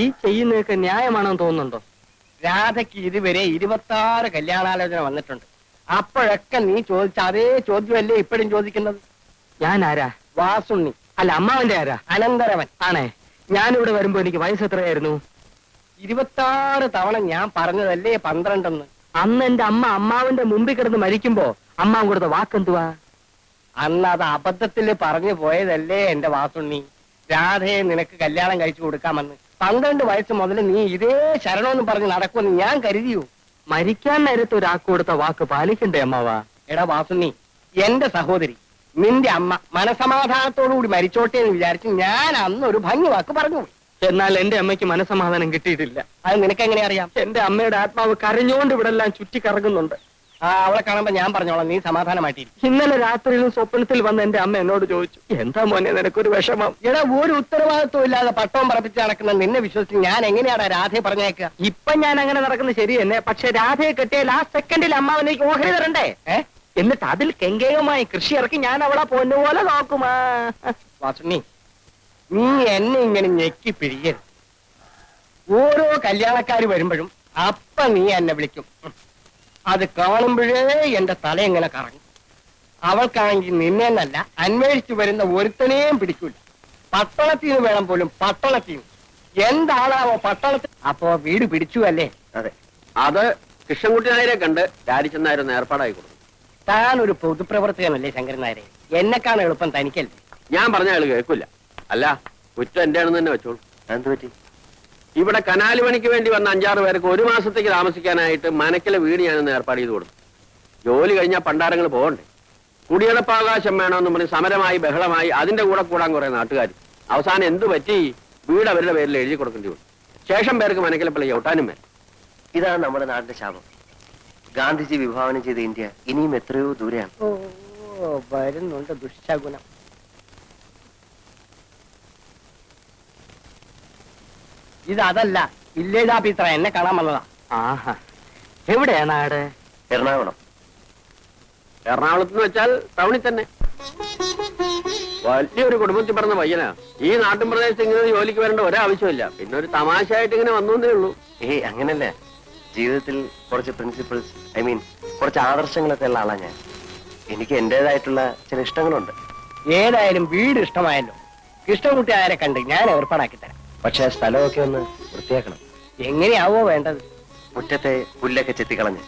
ഈ ചെയ്യുന്നതൊക്കെ ന്യായമാണെന്ന് തോന്നുന്നുണ്ടോ? രാധയ്ക്ക് ഇതുവരെ 26 കല്യാണാലോചന വന്നിട്ടുണ്ട്. അപ്പോഴൊക്കെ നീ ചോദിച്ച അതേ ചോദ്യമല്ലേ ഇപ്പോഴും ചോദിക്കുന്നത്? ഞാൻ ആരാ? വാസുണ്ണി. അല്ല, അമ്മാവന്റെ ആരാ? അനന്തരവൻ. ആണേ. ഞാനിവിടെ വരുമ്പോ എനിക്ക് വയസ്സ് എത്രയായിരുന്നു? 26 തവണ ഞാൻ പറഞ്ഞതല്ലേ 12. അന്ന് എന്റെ അമ്മ അമ്മാവന്റെ മുമ്പിൽ കിടന്ന് മരിക്കുമ്പോ അമ്മാവൻ കൊടുത്ത വാക്കെന്തുവാ? അന്ന് അത് അബദ്ധത്തിൽ പറഞ്ഞു പോയതല്ലേ എന്റെ വാസുണ്ണി. രാധയെ നിനക്ക് കല്യാണം കഴിച്ചു കൊടുക്കാമെന്ന് 12 വയസ്സ് മുതൽ നീ ഇതേ ശരണമെന്ന് പറഞ്ഞ് നടക്കുമെന്ന് ഞാൻ കരുതിയോ? മരിക്കാൻ നേരത്തെ ഒരാൾക്ക് കൊടുത്ത വാക്ക് പാലിക്കണ്ടേ അമ്മാവാ? എടാ വാസുണ്ണി, എന്റെ സഹോദരി നിന്റെ അമ്മ മനസമാധാനത്തോടുകൂടി മരിച്ചോട്ടെ എന്ന് വിചാരിച്ച് ഞാൻ അന്ന് ഒരു ഭംഗി വാക്ക് പറഞ്ഞു. എന്നാൽ എന്റെ അമ്മയ്ക്ക് മനസമാധാനം കിട്ടിയിട്ടില്ല. അത് നിനക്കെങ്ങനെ അറിയാം? എന്റെ അമ്മയുടെ ആത്മാവ് കരഞ്ഞുകൊണ്ട് ഇവിടെ എല്ലാം ചുറ്റി കറങ്ങുന്നുണ്ട്. അവളെ കാണുമ്പോ ഞാൻ പറഞ്ഞോളാം, നീ സമാധാനമായിട്ടിരിക്കും. ഇന്നലെ രാത്രിയിലും സ്വപ്നത്തിൽ വന്ന എന്റെ അമ്മ എന്നോട് ചോദിച്ചു, എന്താ മോനെ നിനക്കൊരു വിഷമം? എടാ, ഒരു ഉത്തരവാദിത്വം ഇല്ലാതെ പട്ടവും പറപ്പിച്ച് നടക്കുന്ന നിന്നെ വിശ്വസിച്ച് ഞാൻ എങ്ങനെയാടാ രാധയെ പറഞ്ഞേക്കുക? ഇപ്പൊ ഞാൻ അങ്ങനെ നടക്കുന്നത് ശരി തന്നെ. പക്ഷെ രാധയെ കെട്ടിയാൽ ആ സെക്കൻഡിൽ അമ്മാവനേക്ക് ഓഹരി തരണ്ടേ? എന്നിട്ട് അതിൽ കെങ്കേയമായി കൃഷി ഇറക്കി ഞാൻ അവളെ പൊന്നുപോലെ നോക്കുമാ. വാസുണ്ണി, നീ എന്നെ ഇങ്ങനെ ഞെക്കി പിടിക്കരുത്. ഓരോ കല്യാണക്കാര് വരുമ്പോഴും അപ്പ നീ എന്നെ വിളിക്കും. അത് കാണുമ്പോഴേ എന്റെ തല എങ്ങനെ കറങ്ങും. അവൾക്കാണെങ്കിൽ നിന്നെ എന്നല്ല അന്വേഷിച്ചു വരുന്ന ഒരുത്തനെയും പിടിക്കൂല. പട്ടണത്തിൽ നിന്ന് വേണം പോലും, പട്ടണത്തിൽ നിന്ന്. എന്താണാവോ പട്ടണത്തിൽ? അപ്പോ വീട് പിടിച്ചു അല്ലേ? അതെ, അത് കൃഷ്ണൻകുട്ടി നായരെ കണ്ട് രാജിച്ചൻ നായർ ഏർപ്പാടായി കൊടുത്തു. താൻ ഒരു പൊതുപ്രവർത്തകനല്ലേ ശങ്കരൻ നായരെ? എന്നെക്കാണ് എളുപ്പം തനിക്കല്ലേ? ഞാൻ പറഞ്ഞ ആള് കേൾക്കില്ല. അല്ല, കുറ്റം എന്റെ ആണെന്ന് തന്നെ വെച്ചോളൂ. എന്ത് പറ്റി? ഇവിടെ കനാല് പണിക്ക് വേണ്ടി വന്ന 5-6 പേർക്ക് 1 മാസത്തേക്ക് താമസിക്കാനായിട്ട് മനക്കിലെ വീട് ഞാനൊന്ന് ഏർപ്പാട് ചെയ്ത് കൊടുത്തു. ജോലി കഴിഞ്ഞാൽ പണ്ടാരങ്ങൾ പോകണ്ടേ? കുടിയടപ്പാവകാശം വേണമെന്ന് പറഞ്ഞ് സമരമായി ബഹളമായി അതിന്റെ കൂടെ കൂടാൻ കുറെ നാട്ടുകാർ. അവസാനം എന്തു പറ്റി? വീട് അവരുടെ പേരിൽ എഴുതി കൊടുക്കേണ്ടി വന്നു. ശേഷം പേർക്ക് മനക്കിലെ പള്ളി ചവിട്ടാനും വരും. ഇതാണ് നമ്മുടെ നാടിന്റെ ശാപം. ഗാന്ധിജി വിഭാവനം ചെയ്ത ഇന്ത്യ ഇനിയും എത്രയോ ദൂരെയാണ്. ഓ, വരുന്നുണ്ട് ദുഷ്ശകുനം. ഇതല്ല, വില്ലേജ് ഓഫീസറാ എന്നെ കാണാൻ വന്നതാ. ആഹാ, എവിടെയാ നാട്? എറണാകുളം. എറണാകുളത്ത് വെച്ചാൽ ടൗണിൽ തന്നെ. വലിയൊരു കുടുംബത്തിൽ പറഞ്ഞ പയ്യനാ. ഈ നാട്ടിൻ പ്രദേശത്ത് ഇങ്ങനെ ജോലിക്ക് വരേണ്ട ഒരാവശ്യമില്ല. പിന്നെ ഒരു തമാശയായിട്ട് ഇങ്ങനെ വന്നേ ഉള്ളൂ. അങ്ങനല്ല, ജീവിതത്തിൽ കുറച്ച് പ്രിൻസിപ്പിൾസ്, കുറച്ച് ആദർശങ്ങളൊക്കെ ഉള്ള ആളാ ഞാൻ. എനിക്ക് എന്റേതായിട്ടുള്ള ചില ഇഷ്ടങ്ങളുണ്ട്. ഏതായാലും വീട് ഇഷ്ടമായല്ലോ. കൃഷ്ണൻകുട്ടി ആരെ കണ്ട് ഞാൻ ഏർപ്പാടാക്കി തരാം. പക്ഷെ സ്ഥലമൊക്കെ ഒന്ന് വൃത്തിയാക്കണം. എങ്ങനെയാവോ വേണ്ടത്? മുറ്റത്തെ പുല്ലൊക്കെ ചെത്തിക്കളഞ്ഞ്,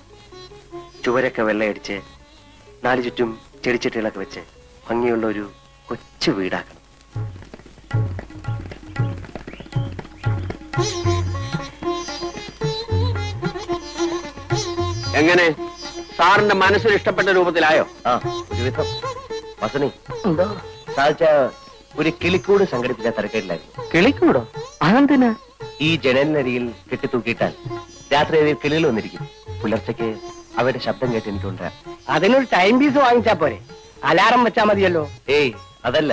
ചുവരൊക്കെ വെള്ളയടിച്ച്, 4 ചുറ്റും ചെടിച്ചട്ടികളൊക്കെ വെച്ച് ഭംഗിയുള്ള ഒരു കൊച്ചു വീടാക്കണം. എങ്ങനെ? സാറിന്റെ മനസ്സിന് ഇഷ്ടപ്പെട്ട രൂപത്തിലായോ? ഒരുവിധം. വസണി, എന്തോ സാധിച്ച ഒരു കിളിക്കൂട് സംഘടിപ്പിച്ച തിരക്കേടിലായിരുന്നു. കിളിക്കൂടോ? അതെന്തിനാ? ഈ ജനലിനരികിൽ കെട്ടിത്തൂക്കിയിട്ടാൽ രാത്രി അതിൽ കിളികൾ വന്നിരിക്കും. പുലർച്ചയ്ക്ക് അവരുടെ ശബ്ദം കേട്ട് എനിക്കുണ്ട്. അതിനൊരു ടൈം പീസ് വാങ്ങിച്ചാ പോരെ? അലാറം വെച്ചാ മതിയല്ലോ. ഏയ്, അതല്ല.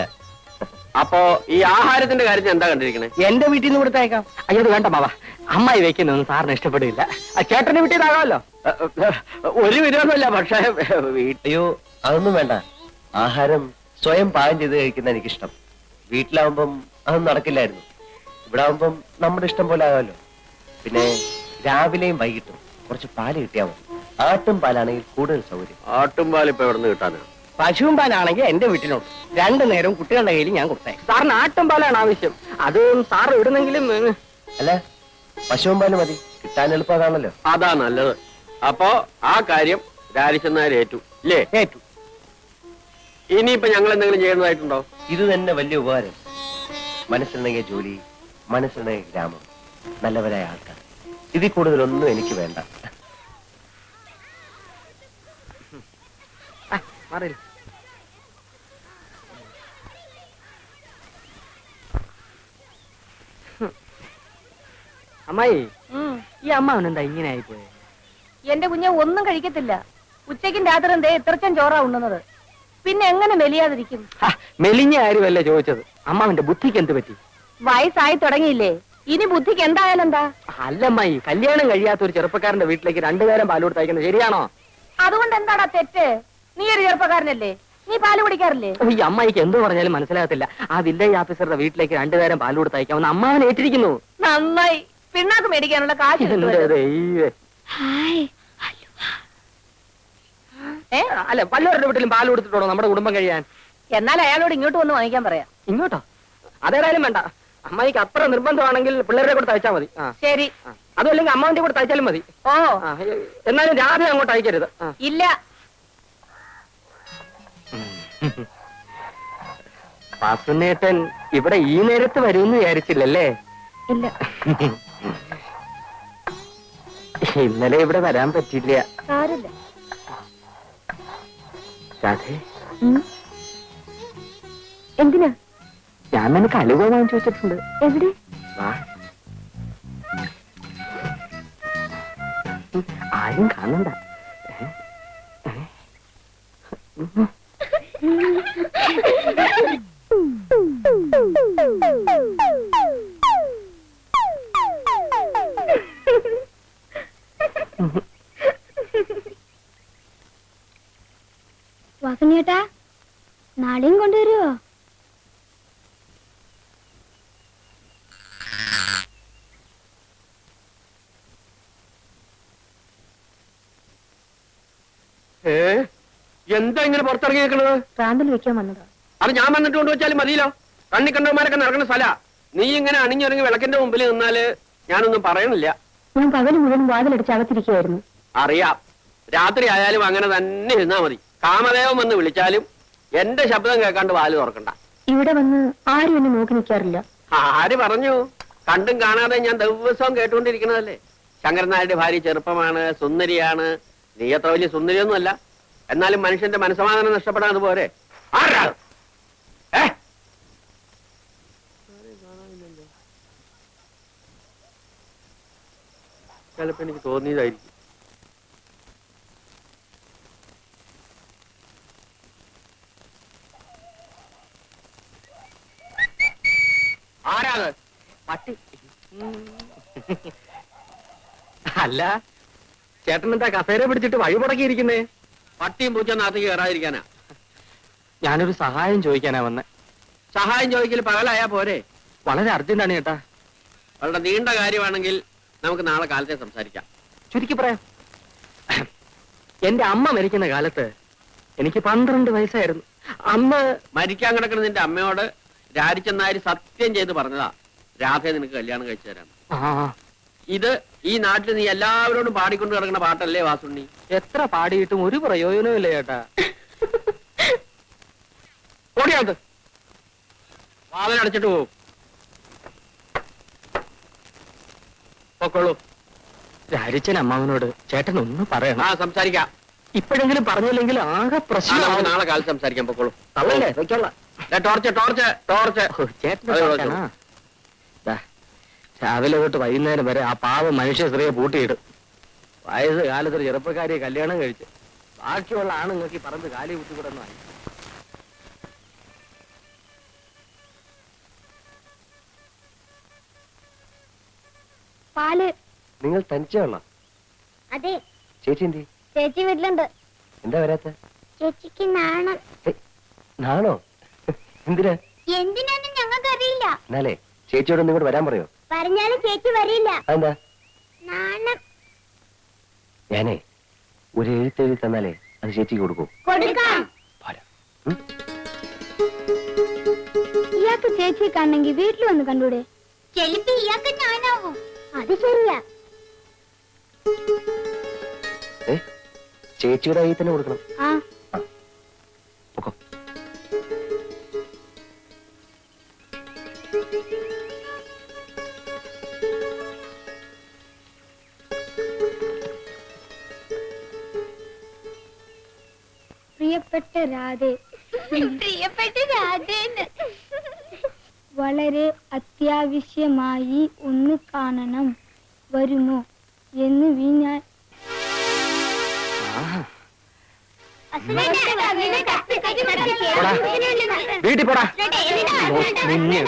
അപ്പോ ഈ ആഹാരത്തിന്റെ കാര്യത്തിൽ എന്താ കണ്ടിരിക്കണേ? എന്റെ വീട്ടിൽ നിന്ന് കൊടുത്തേക്കാം. അയ്യത് വേണ്ട മാവാ, അമ്മായി വെക്കുന്നൊന്നും സാറിന് ഇഷ്ടപ്പെടില്ല. ചേട്ടന് വീട്ടിലാകാമല്ലോ. ഒരു വിരോധമില്ല, പക്ഷേ അയ്യോ, അതൊന്നും വേണ്ട. ആഹാരം സ്വയം പാകം ചെയ്ത് കഴിക്കുന്ന എനിക്കിഷ്ടം. വീട്ടിലാവുമ്പം അതൊന്നും നടക്കില്ലായിരുന്നു. ഇവിടെ ആവുമ്പം നമ്മുടെ ഇഷ്ടം പോലെ ആകാമല്ലോ. പിന്നെ രാവിലെയും വൈകിട്ടും കുറച്ച് പാല് കിട്ടിയാൽ മതി. ആട്ടും പാലാണെങ്കിൽ കൂടുതൽ സൗകര്യം. ആട്ടും പാൽ ഇപ്പൊ എവിടെ നിന്ന് കിട്ടാനാണ്? പശുവും പാലാണെങ്കിൽ എന്റെ വീട്ടിലുണ്ട്. 2 നേരവും കുട്ടികളുടെ കയ്യിൽ ഞാൻ കൊടുത്തേ. സാറിന് ആട്ടും പാലാണ് ആവശ്യം. അത് സാർ ഇടുന്നെങ്കിലും. അല്ല, പശുവും പാല് മതി. കിട്ടാൻ എളുപ്പം അതാണല്ലോ. അതാ നല്ലത്. അപ്പോ ആ കാര്യം രാജിച്ചൻ നായർ ഏറ്റു ഇല്ലേ? ഏറ്റു. ഇനിയിപ്പോ ഞങ്ങൾ എന്തെങ്കിലും ചെയ്യുന്നതായിട്ടുണ്ടോ? ഇത് തന്നെ വലിയ ഉപകാരം. മനസ്സിലുണ്ടെങ്കിൽ ജോലി, മനസ്സിലുണ്ടെങ്കിൽ ഗ്രാമം, നല്ലവരായ ആൾക്കാർ. ഇതിൽ കൂടുതലൊന്നും എനിക്ക് വേണ്ട. അമ്മായി, ഈ അമ്മാവനെന്താ ഇങ്ങനെ ആയിപ്പോയെ? എന്റെ കുഞ്ഞെ ഒന്നും കഴിക്കത്തില്ല. ഉച്ചയ്ക്കും രാത്രി എന്തേ ഇത്രച്ചൻ ചോറാ ഉണ്ണുന്നത്. പിന്നെ എങ്ങനെ മെലിയാതിരിക്കും? മെലിഞ്ഞ ആരുമല്ലേ ചോദിച്ചത്. അമ്മാവന്റെ ബുദ്ധിക്ക് എന്ത് പറ്റി? വയസ്സായി തുടങ്ങിയില്ലേ? ഇനി ബുദ്ധിക്ക് എന്തായാലും എന്താ? അല്ലമ്മായി, കല്യാണം കഴിയാത്ത ഒരു ചെറുപ്പക്കാരന്റെ വീട്ടിലേക്ക് 2 നേരം പാൽ കൊടുത്ത് അയക്കുന്നത് ശരിയാണോ? അതുകൊണ്ട് എന്താടാ തെറ്റ്? നീ ഒരു ചെറുപ്പക്കാരനല്ലേ? നീ പാല് കുടിക്കാറില്ലേ? ഈ അമ്മായിക്ക് എന്തോ പറഞ്ഞാലും മനസ്സിലാകത്തില്ല. ആ വില്ലേജ് ഓഫീസറുടെ വീട്ടിലേക്ക് 2 നേരം പാൽ കൊടുത്ത് അയക്കാമെന്ന് അമ്മാവൻ ഏറ്റിരിക്കുന്നു. നന്നായി പിണ്ണാക്ക് മേടിക്കാനുള്ള കാശ് എന്റെ കിട്ടുമല്ലോ. ദൈവേ. ഏ അല്ല വല്ലവരുടെ വീട്ടിലും പാൽ കൊടുത്തിട്ടുണ്ടോ നമ്മുടെ കുടുംബം കഴിയാൻ? എന്നാൽ അയാളോട് ഇങ്ങോട്ട് വന്ന് വാങ്ങിക്കാൻ പറയാം. ഇങ്ങോട്ടോ? അതേതായാലും വേണ്ട. അമ്മായിക്ക് അത്ര നിർബന്ധമാണെങ്കിൽ പിള്ളേരുടെ കൂടെ തയ്ച്ചാൽ മതി. ആ ശരി. ആ. അതും അല്ലെങ്കിൽ അമ്മാവിന്റെ കൂടെ തയ്ച്ചാലും മതി. ഓ ആ, എന്നാലും രാധ അങ്ങോട്ട് അയക്കരുത്. ആ. ഇല്ല. വാസുനേട്ടൻ ഇവിടെ ഈ നേരത്ത് വരുമെന്ന് വിചാരിച്ചില്ലല്ലേ? ഇല്ല. ഇന്നലെ ഇവിടെ വരാൻ പറ്റില്ല. സാരമില്ല. രാധേ, എന്തിനാ? ഞാൻ നിനക്ക് അലുവ വാങ്ങിച്ചു വെച്ചിട്ടുണ്ട്. എവിടെ? വാ. ആരും കാണണ്ട. വാസനേട്ടാ, നാളെയും കൊണ്ടുവരുമോ? എന്താ ഇങ്ങനെ പുറത്തിറങ്ങി നിൽക്കണത്? പ്രാന്തൽ വെക്കാൻ വന്നതാ. അത് ഞാൻ വന്നിട്ട് കൊണ്ട് വെച്ചാലും മതിയല്ലോ. കണ്ണി കണ്ടവന്മാരൊക്കെ നടക്കുന്ന സ്ഥല. നീ ഇങ്ങനെ അണിഞ്ഞിറങ്ങി വിളക്കിന്റെ മുമ്പിൽ നിന്നാല് ഞാനൊന്നും പറയണില്ല. ഞാൻ പകല് മുഴുവൻ വാതിലടിച്ച് അകത്തിരിക്കുകയായിരുന്നു. അറിയാം, രാത്രി ആയാലും അങ്ങനെ തന്നെ ഇരുന്നാ മതി. കാമദേവൻ വന്ന് വിളിച്ചാലും എന്റെ ശബ്ദം കേൾക്കാണ്ട് വാല് തുറക്കണ്ട. ഇവിടെ വന്ന് ആരും എന്നെ നോക്കി നിൽക്കാറില്ല. ആര് പറഞ്ഞു? കണ്ടും കാണാതെ ഞാൻ ദിവസവും കേട്ടുകൊണ്ടിരിക്കണതല്ലേ. ശങ്കരൻ നായരുടെ ഭാര്യ ചെറുപ്പമാണ്, സുന്ദരിയാണ്. നീ അത്ര വലിയ സുന്ദരിയൊന്നും അല്ല. എന്നാലും മനുഷ്യന്റെ മനസ്സമാധാനം നഷ്ടപ്പെടാതെ പോരെ. ആരാ? ചിലപ്പോ എനിക്ക് തോന്നിയതായിരിക്കും. ആരാത്? പട്ടി. അല്ല, ചേട്ടൻ എന്താ കസേര പിടിച്ചിട്ട് വഴി മുടക്കിയിരിക്കുന്നേ? പട്ടിയും പൂച്ച നാത്തേക്ക് കയറാതിരിക്കാനാ. ഞാനൊരു സഹായം ചോദിക്കാനാ വന്നെ. സഹായം ചോദിക്കൽ പകലായാ പോരെ? വളരെ അർജന്റാണ് ചേട്ടാ. വളരെ നീണ്ട കാര്യമാണെങ്കിൽ നമുക്ക് നാളെ കാലത്തെ സംസാരിക്കാം. ചുരുക്കി പറയാം. എന്റെ അമ്മ മരിക്കുന്ന കാലത്ത് എനിക്ക് 12 വയസ്സായിരുന്നു. അന്ന് മരിക്കാൻ കിടക്കുന്ന നിന്റെ അമ്മയോട് രാരിച്ചെന്നാരി സത്യം ചെയ്ത് പറഞ്ഞതാ രാധയെ നിനക്ക് കല്യാണം കഴിച്ചു തരാം. ആ, ഇത് ഈ നാട്ടിൽ നീ എല്ലാവരോടും പാടിക്കൊണ്ട് കിടക്കുന്ന പാട്ടല്ലേ വാസുണ്ണി? എത്ര പാടിയിട്ടും ഒരു പ്രയോജനവും ഇല്ല ചേട്ടാ. ഓടിയാത് വാതിലടച്ചിട്ട് പോകും. പൊക്കോളൂ. രാരിച്ചൻ അമ്മാവനോട് ചേട്ടൻ ഒന്ന് പറയണം. ആ സംസാരിക്കാം. ഇപ്പോഴെങ്കിലും പറഞ്ഞില്ലെങ്കിൽ ആകെ നമുക്ക് പ്രശ്നം. നാളെ കാലത്ത് സംസാരിക്കാം. പൊക്കോളൂ. തള്ളല്ലേ വെക്കോളാം. Torch torch torch. ചേട്ടൻ അതെ, ചോദിക്കാനാ? ദാ, രാവിലെ തൊട്ട് വൈകുന്നേരം വരെ ആ പാവം മനുഷ്യ സ്ത്രീയെ പൂട്ടിയിടും. വയസ്സ് കാലത്തൊരു ചെറുപ്പക്കാരിയെ കല്യാണം കഴിച്ച് ബാക്കിയുള്ള ആണുങ്ങൾക്ക് ഈ പറമ്പ് കാലി കുത്തിവിടുന്നതായി. പാല്. നിങ്ങൾ തനിച്ചുള്ള അതെ, ചേച്ചി എന്തി? ചേച്ചി വീട്ടിലുണ്ട്. എന്താ വരാത്ത? ചേച്ചിക്ക് നാണം. നാണോ? എന്തിനാ? എന്തിനാന്ന് ഞങ്ങൾക്കറിയില്ല. എന്നാലേ ചേച്ചിയോട് ഒന്ന് ഇങ്ങോട്ട് വരാൻ പറയോ? പറഞ്ഞാലും ചേച്ചി വരില്ല. അതെന്താ? നാണം. ഞാനേ ഒരു എഴുത്തെഴുതി തന്നാലേ അത് ചേച്ചിക്ക് കൊടുക്കൂ. കൊടുക്കാം. പോരാ. ഇയാൾക്ക് ചേച്ചിയെ കാണണമെങ്കിൽ വീട്ടിൽ വന്ന് കണ്ടൂടെ? ചെലപ്പോ ഇയാൾക്ക് ഞാനാവും. അത് ശരിയാ. ചേച്ചിയുടെ കയ്യിൽ തന്നെ കൊടുക്കണം. ആ, പൊക്കോ. പ്രിയപ്പെട്ട രാധേ. പ്രിയപ്പെട്ട രാധേന്ന് വളരെ അത്യാവശ്യമായി ഒന്ന് കാണണം, വരുമോ എന്ന് വീഞ്ഞാൽ. വീട്ടിൽ പോടാ. നിന്നെ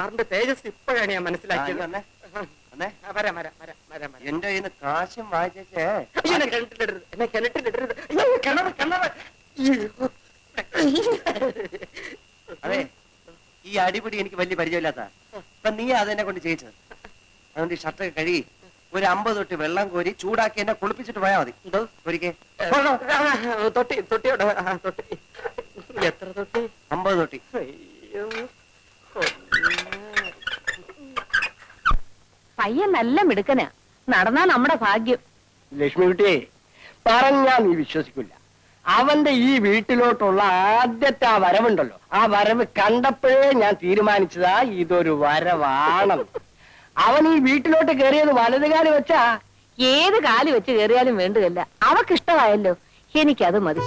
സാറിന്റെ തേജസ് ഇപ്പോഴാണ് ഞാൻ മനസ്സിലാക്കിയത്. വന്നേ. വരാം വരാം വരാം വരാം വരാം. എന്റെ കയ്യിൽ നിന്ന് കാശും വാങ്ങിച്ചേ. എന്നെ കിണറ്റിലിടരുത്, എന്നെ കിണറ്റിലിടരുത്. അയ്യോ, കിണറ് കിണറ്. അതെ, ഈ അടിപിടി എനിക്ക് വലിയ പരിചയമില്ലാത്ത. ഇപ്പൊ നീ അതെന്നെ കൊണ്ട് ചെയ്യിച്ചത്. അതുകൊണ്ട് ഈ ഷർട്ടൊക്കെ കഴുകി ഒരു 50 തൊട്ടി വെള്ളം കോരി ചൂടാക്കി എന്നെ കുളിപ്പിച്ചിട്ട് പോയാൽ മതി. എന്തോ ഒരിക്കൽ തൊട്ടി തൊട്ടിയോടെ തൊട്ടി. എത്ര തൊട്ടി? 50 തൊട്ടി. അയ്യോ, പയ്യൻ നല്ല മിടുക്കനാ, നടന്നാ നമ്മുടെ ഭാഗ്യം. ലക്ഷ്മി കുട്ടിയെ പറഞ്ഞാ നീ വിശ്വസിക്കില്ല. അവന്റെ ഈ വീട്ടിലോട്ടുള്ള ആദ്യത്തെ ആ വരവുണ്ടല്ലോ, ആ വരവ് കണ്ടപ്പോഴേ ഞാൻ തീരുമാനിച്ചതാ ഇതൊരു വരവാണെന്ന്. അവൻ ഈ വീട്ടിലോട്ട് കയറിയത് വലതുകാല് വെച്ചാ. ഏത് കാല് വെച്ച് കയറിയാലും വേണ്ടതല്ല, അവക്കിഷ്ടമായല്ലോ, എനിക്കത് മതി.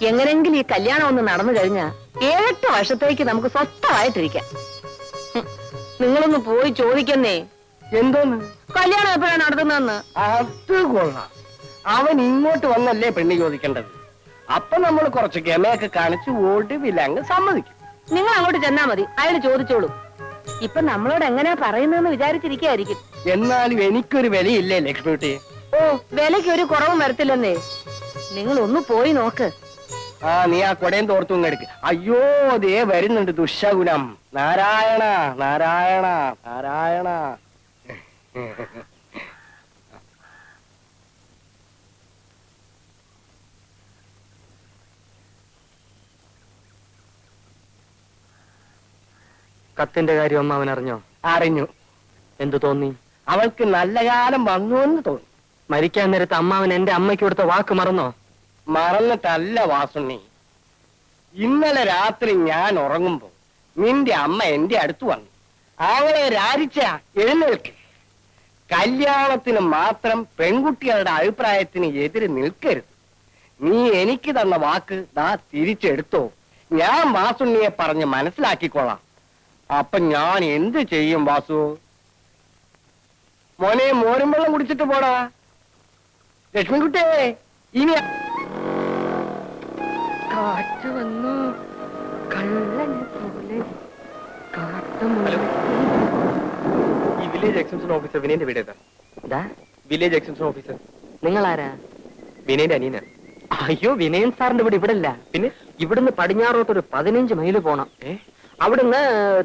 എങ്ങനെങ്കിലും ഈ കല്യാണം ഒന്ന് നടന്നു കഴിഞ്ഞാ 7-8 വർഷത്തേക്ക് നമുക്ക് സ്വസ്ഥമായിട്ടിരിക്കാം. നിങ്ങളൊന്ന് പോയി ചോദിക്കുന്നേ, എന്തോന്ന് കല്യാണം എപ്പോഴാണ് നടത്തുന്നതെന്ന്. അത് കൊള്ളാം. അവൻ ഇങ്ങോട്ട് വന്നല്ലേ പെണ്ണി ചോദിക്കേണ്ടത്. അപ്പൊ നമ്മൾ കുറച്ച് ഗമയൊക്കെ കാണിച്ച് ഒടുവിലങ്ങ് സമ്മതിക്കും. നിങ്ങൾ അങ്ങോട്ട് ചെന്നാ മതി, അയാൾ ചോദിച്ചോളൂ. ഇപ്പൊ നമ്മളോട് എങ്ങനെയാ പറയുന്നതെന്ന് വിചാരിച്ചിരിക്കായിരിക്കും. എന്നാലും എനിക്കൊരു വിലയില്ലേ ലക്ഷ്മി കുട്ടി? ഓ, വിലയ്ക്ക് ഒരു കുറവും വരത്തില്ലെന്നേ. നിങ്ങൾ ഒന്ന് പോയി നോക്ക്. ആ, നീ ആ കൊടയും തോർത്തും എടുക്ക്. അയ്യോ, ദേ വരുന്നുണ്ട് ദുശകുനം. നാരായണ നാരായണ നാരായണ. കത്തിന്റെ കാര്യം അമ്മ അവൻ അറിഞ്ഞോ? അറിഞ്ഞു. എന്തു തോന്നി? അവൾക്ക് നല്ല കാലം വന്നു എന്ന് തോന്നി. മരിക്കാൻ നേരത്ത് അമ്മാവൻ എന്റെ അമ്മയ്ക്ക് കൊടുത്ത വാക്ക് മറന്നോ? മറന്നിട്ടല്ല വാസുണ്ണി. ഇന്നലെ രാത്രി ഞാൻ ഉറങ്ങുമ്പോ നിന്റെ അമ്മ എന്റെ അടുത്ത് വന്നു. അവളെ രാജിച്ച എഴുന്നേൽക്ക്. കല്യാണത്തിന് മാത്രം പെൺകുട്ടികളുടെ അഭിപ്രായത്തിന് എതിര് നിൽക്കരുത്. നീ എനിക്ക് തന്ന വാക്ക് ദാ തിരിച്ചെടുത്തോ. ഞാൻ വാസുണ്ണിയെ പറഞ്ഞ് മനസ്സിലാക്കിക്കോളാം. അപ്പൊ ഞാൻ എന്ത് ചെയ്യും വാസു? മോനെ, മോരും വെള്ളം കുടിച്ചിട്ട് പോടാ. ലക്ഷ്മിക്കുട്ടിയെ, ഇനി കാറ്റ് വന്നു, കള്ളനെ പോലെ ഈ വില്ലേജ് എക്സ്റ്റൻഷൻ ഓഫീസർ വിനയന്റെ വീട് ഏതാ? വില്ലേജ് എക്സ്റ്റൻഷൻ ഓഫീസർ നിങ്ങളാരാ? വിനയന്റെ അനിയന. അയ്യോ, വിനയൻ സാറിന്റെ വീട് ഇവിടെ അല്ല. പിന്നെ ഇവിടുന്ന് പടിഞ്ഞാറോട്ട് ഒരു 15 മൈല് പോണം. അവിടുന്ന്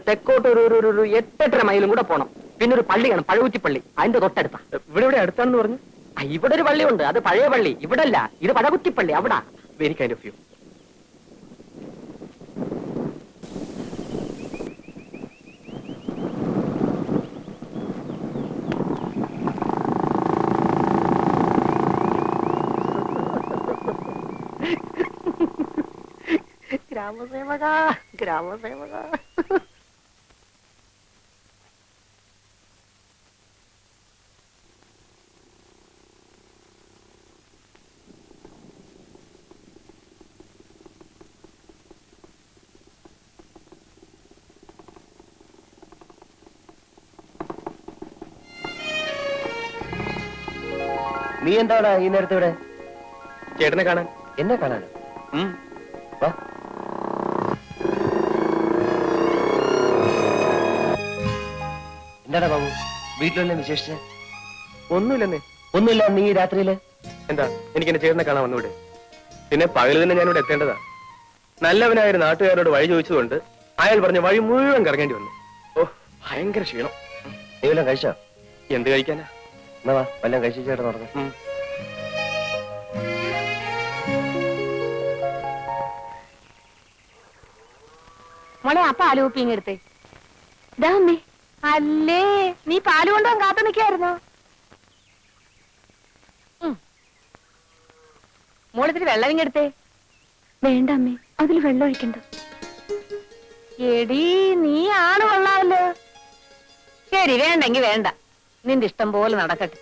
തെക്കോട്ട് ഒരു 8-8.5 മൈലും കൂടെ പോണം. പിന്നെ ഒരു പള്ളിയാണ്, പഴകുറ്റിപ്പള്ളി, അതിന്റെ തൊട്ടടുത്താ. ഇവിടെ അടുത്താണെന്ന് പറഞ്ഞു. ഇവിടെ ഒരു പള്ളിയുണ്ട്, അത് പഴയ പള്ളി. ഇവിടെ അല്ല, ഇത് പഴകുറ്റിപ്പള്ളി, അവിടെ. Very kind of you. ഗ്രാമസേവക, ഗ്രാമസേവക. നീ എന്താണ് ഈ നേരത്തെ ഇവിടെ? ചേട്ടനെ കാണാൻ. എന്നെ കാണാനോ? വാ. എന്താടാ ബാബു, വീട്ടിലെല്ലാം വിശേഷിച്ച്? ഒന്നുമില്ലെന്നേ. ഒന്നുമില്ല. നീ രാത്രിയില് എന്താ, എനിക്ക് എന്റെ ചേട്ടനെ കാണാൻ വന്നൂടെ? പിന്നെ പകല് തന്നെ ഞാനിവിടെ എത്തേണ്ടതാ. നല്ലവനായ ഒരു നാട്ടുകാരോട് വഴി ചോദിച്ചതുകൊണ്ട് അയാൾ പറഞ്ഞ വഴി മുഴുവൻ കറങ്ങേണ്ടി വന്നു. ഓ, ഭയങ്കര ക്ഷീണം. നീ വല്ലതും കഴിച്ചോ? എന്ത് കഴിക്കാനാ? എന്നാ വാ, വല്ലതും കഴിച്ചു ചേട്ടൻ നടന്നു. മോളെ, ആ പാല് കുപ്പിങ് എടുത്തേ. ഇതാ അമ്മേ. അല്ലേ, നീ പാല് കൊണ്ടുപോകാൻ കാത്തു നിൽക്കായിരുന്നോ? മോളിത്തിരി വെള്ളം ഇങ്ങെടുത്തേ. വേണ്ട അമ്മേ, അതിൽ വെള്ളം ഒഴിക്കണ്ട. എടീ, നീ ആണ് കൊള്ളാമല്ലോ. ശരി, വേണ്ടെങ്കി വേണ്ട, നിന്റെ ഇഷ്ടം പോലെ നടക്കട്ടെ.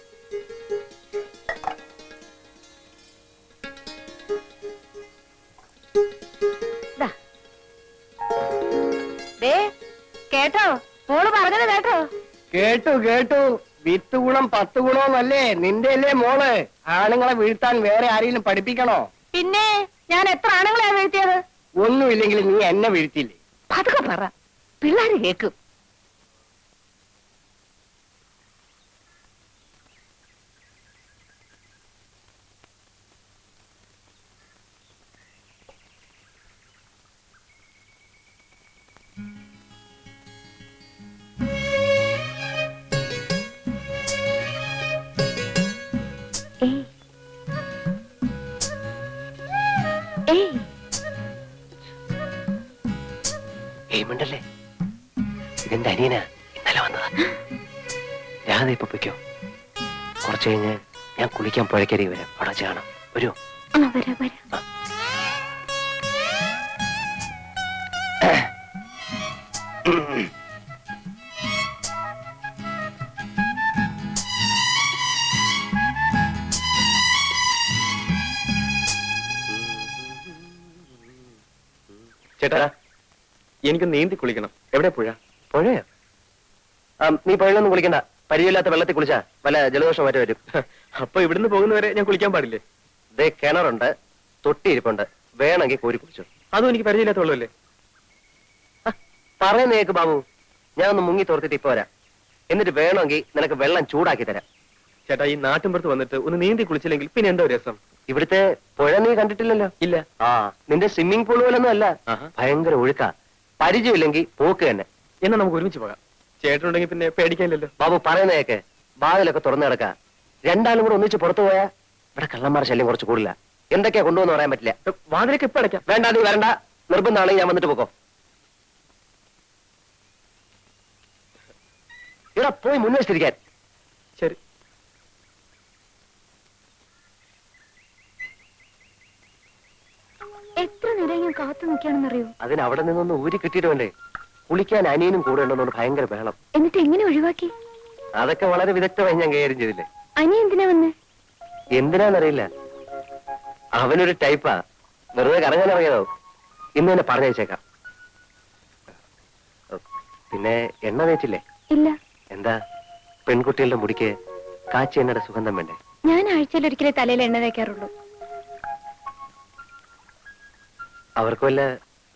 കേട്ടോ, മോള് പറഞ്ഞത് കേട്ടോ? കേട്ടു കേട്ടു. 10 ഗുണം 10 ഗുണമെന്നല്ലേ നിന്റെ അല്ലേ മോള്? ആണുങ്ങളെ വീഴ്ത്താൻ വേറെ ആരെങ്കിലും പഠിപ്പിക്കണോ? പിന്നെ ഞാൻ എത്ര ആണുങ്ങളെയാ വീഴ്ത്തിയത്? ഒന്നുമില്ലെങ്കിൽ നീ എന്നെ വീഴ്ത്തില്ലേ? പതുക്കെ പറ, പിള്ളേര് കേക്കും. ഏയ് ഏമുണ്ടല്ലേ ഇതെന്റെ അനിയനാ ഇന്നലെ വന്നതാ. രാധ ഇപ്പൊ പൊയ്ക്കോ. കുറച്ച് കഴിഞ്ഞ് ഞാൻ കുളിക്കാൻ പുഴക്കരി വരാം. അവിടെ വെച്ച് കാണാം. വരുമോ? വരാ ചേട്ടാ എനിക്ക് നീന്തി കുളിക്കണം. എവിടെ പുഴ? പുഴയോ? നീ പുഴയിലൊന്നും കുളിക്കണ്ട. പരിചയമില്ലാത്ത വെള്ളത്തിൽ കുളിച്ചാ വല്ല ജലദോഷം മറ്റേ വരും. അപ്പൊ ഇവിടുന്ന് പോകുന്നവരെ ഞാൻ കുളിക്കാൻ പാടില്ലേ? ദേ കിണറുണ്ട്, തൊട്ടിയിരിപ്പുണ്ട്, വേണമെങ്കിൽ കോരി കുളിച്ചു. അതും എനിക്ക് പരിചയമില്ലാത്ത വെള്ളമല്ലേ? പറയുന്ന കേക്ക് ബാബു, ഞാൻ ഒന്ന് മുങ്ങി തോർത്തിട്ട് ഇപ്പൊ വരാം. എന്നിട്ട് വേണമെങ്കിൽ നിനക്ക് വെള്ളം ചൂടാക്കി തരാം. ചേട്ടാ ഈ നാട്ടിൻപുറത്ത് വന്നിട്ട് ഒന്ന് നീന്തി കുളിച്ചില്ലെങ്കിൽ പിന്നെ എന്തോ രസം. ഇവിടുത്തെ പുഴ നീ കണ്ടിട്ടില്ലല്ലോ? ഇല്ല. ആ നിന്റെ സ്വിമ്മിംഗ് പൂൾ പോലൊന്നും അല്ല, ആഹാ. ഭയങ്കര ഒഴുക്കാ. പരിചയമില്ലെങ്കിൽ പോക്ക് തന്നെ. എന്നാ നമുക്ക് ഒരുമിച്ച് പോകാം. ചേട്ടനുണ്ടെങ്കിൽ പിന്നെ പേടിക്കാനില്ലല്ലോ. ബാബു പറയുന്ന കേക്ക്, വാതിലൊക്കെ തുറന്നു കിടക്കാ. രണ്ടാളും കൂടെ ഒന്നിച്ച് പുറത്തു പോയാ ഇവിടെ കള്ളന്മാരുടെ ശല്യം കുറച്ച് കൂടുതലാ. എന്തൊക്കെയാ കൊണ്ടുവന്ന് പറയാൻ പറ്റില്ല. വാതിലേക്ക് ഇപ്പൊ അടയ്ക്കാം. വേണ്ട, നീ വരണ്ട. നിർബന്ധമാണെങ്കിൽ ഞാൻ വന്നിട്ട് പോക്കോ. ഇവിടെ പോയി മുൻവശത്തിരിക്കാൻ. ശരി. എത്ര നേരം ഞാൻ കാത്തു നിൽക്കുകയാണെന്നറിയോ? അതിന് അവിടെ നിന്നൊന്ന് ഊരി കിട്ടിയിട്ട് വേണ്ടേ? കുളിക്കാൻ അനിയനും കൂടെ ഉണ്ടെന്നോണ്ട് ഭയങ്കര ബഹളം. എന്നിട്ട് എങ്ങനെ ഒഴിവാക്കി? അതൊക്കെ വളരെ വിദഗ്ധമായി ഞാൻ കൈകാര്യം ചെയ്തില്ലേ. അനി എന്തിനാ വന്ന്? എന്തിനാന്നറിയില്ല, അവനൊരു ടൈപ്പാ. വെറുതെ കറങ്ങാൻ ഇറങ്ങിയതോ. ഇന്ന് തന്നെ പറഞ്ഞയച്ചേക്കാം. പിന്നെ എണ്ണ തേച്ചില്ലേ? ഇല്ല. എന്താ, പെൺകുട്ടികളുടെ മുടിക്ക് കാച്ചി എണ്ണയുടെ സുഗന്ധം വേണ്ടേ? ഞാൻ ആഴ്ചയിൽ ഒരിക്കലേ തലയിൽ എണ്ണ തേക്കാറുള്ളൂ. അവർക്ക് വല്ല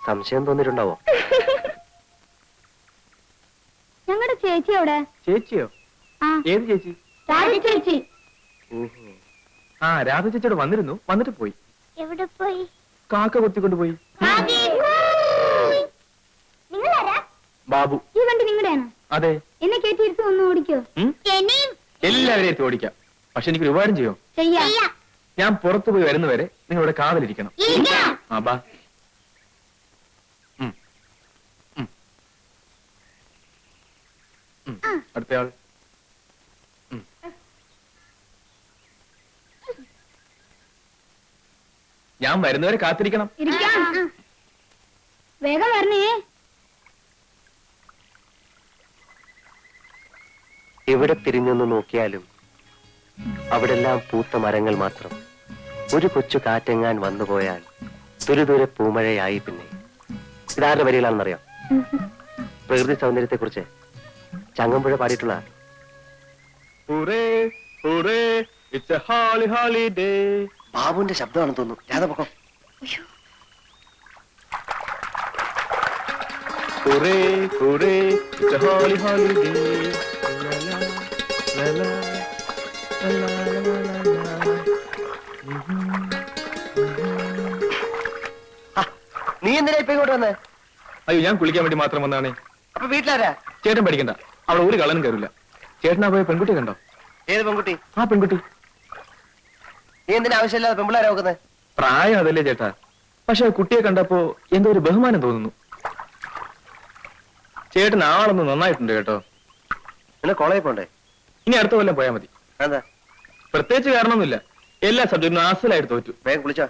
സംശയം തോന്നിയിട്ടുണ്ടാവോ? ഞങ്ങളുടെ ചേച്ചി എവിടെ? ചേച്ചിയോ? ആ, ഏത് ചേച്ചി? രാധ ചേച്ചി. ആ രാധ ചേച്ചിയോട് വന്നിരുന്നു, വന്നിട്ട് പോയി. എവിടെ പോയി? കാക്ക കൊത്തിക്കൊണ്ട് പോയി. നിങ്ങളാരാ? ബാബു. ഈ വണ്ടി നിങ്ങളുടെയാണോ? അതെ. എന്നെ കേട്ടിരുത്ത് ഒന്ന് ഓടിക്കോ. എല്ലാവരെയും എത്തി ഓടിക്കാം. പക്ഷെ എനിക്കൊരു ഉപകാരം ചെയ്യോ? ചെയ്യാ. ഞാൻ പുറത്തു പോയി വരുന്നവരെ നിങ്ങളിവിടെ കാവലിരിക്കണം. ആ ബാ. അടുത്തയാൾ. ഞാൻ വരുന്നവരെ കാത്തിരിക്കണം. ഇരിക്കാം. വേഗം വരണേ. എവിടെ തിരിഞ്ഞൊന്ന് നോക്കിയാലും അവിടെല്ലാം പൂത്ത മരങ്ങൾ മാത്രം. ഒരു കൊച്ചു കാറ്റെങ്ങാൻ വന്നുപോയാൽ തുരുതുരെ പൂമഴയായി. പിന്നെ ഇതാരുടെ വരികളാണെന്നറിയാം? പ്രകൃതി സൗന്ദര്യത്തെ കുറിച്ച് ചങ്ങമ്പുഴ പാടിയിട്ടുള്ള. ബാബുവിന്റെ ശബ്ദമാണെന്ന് തോന്നുന്നു. രാധ പൊക്കം. നീ എന്തിനാ ഇപ്പൊ ഇങ്ങോട്ട് വന്നേ? അയ്യോ ഞാൻ കുളിക്കാൻ വേണ്ടി മാത്രം വന്നാണേ. അപ്പൊ വീട്ടിലാരാ? ചേട്ടൻ പഠിക്കണ്ട, അവിടെ ഒരു കള്ളനും കയറില്ല. ചേട്ടനാ പോയ പെൺകുട്ടി കണ്ടോ? ഏത് പെൺകുട്ടി? ആ പെൺകുട്ടി. നീ എന്തിനാ ആവശ്യമില്ലാതെ പെമ്പിളാരാ നോക്കുന്നത്? പ്രായം അതല്ലേ ചേട്ടാ, പക്ഷെ കുട്ടിയെ കണ്ടപ്പോ എന്തോ ഒരു ബഹുമാനം തോന്നുന്നു. ചേട്ടൻ ആളൊന്ന് നന്നായിട്ടുണ്ട് കേട്ടോ. പിന്നെ കോളേജിൽ പോണ്ടേ? ഇനി അടുത്ത കൊല്ലം പോയാൽ മതി. എന്താ? പ്രത്യേകിച്ച് കാരണമൊന്നുമില്ല, എല്ലാ സബ്ജക്റ്റിനും ആസലായിട്ട് തോറ്റു. വേഗം കുളിച്ചോ.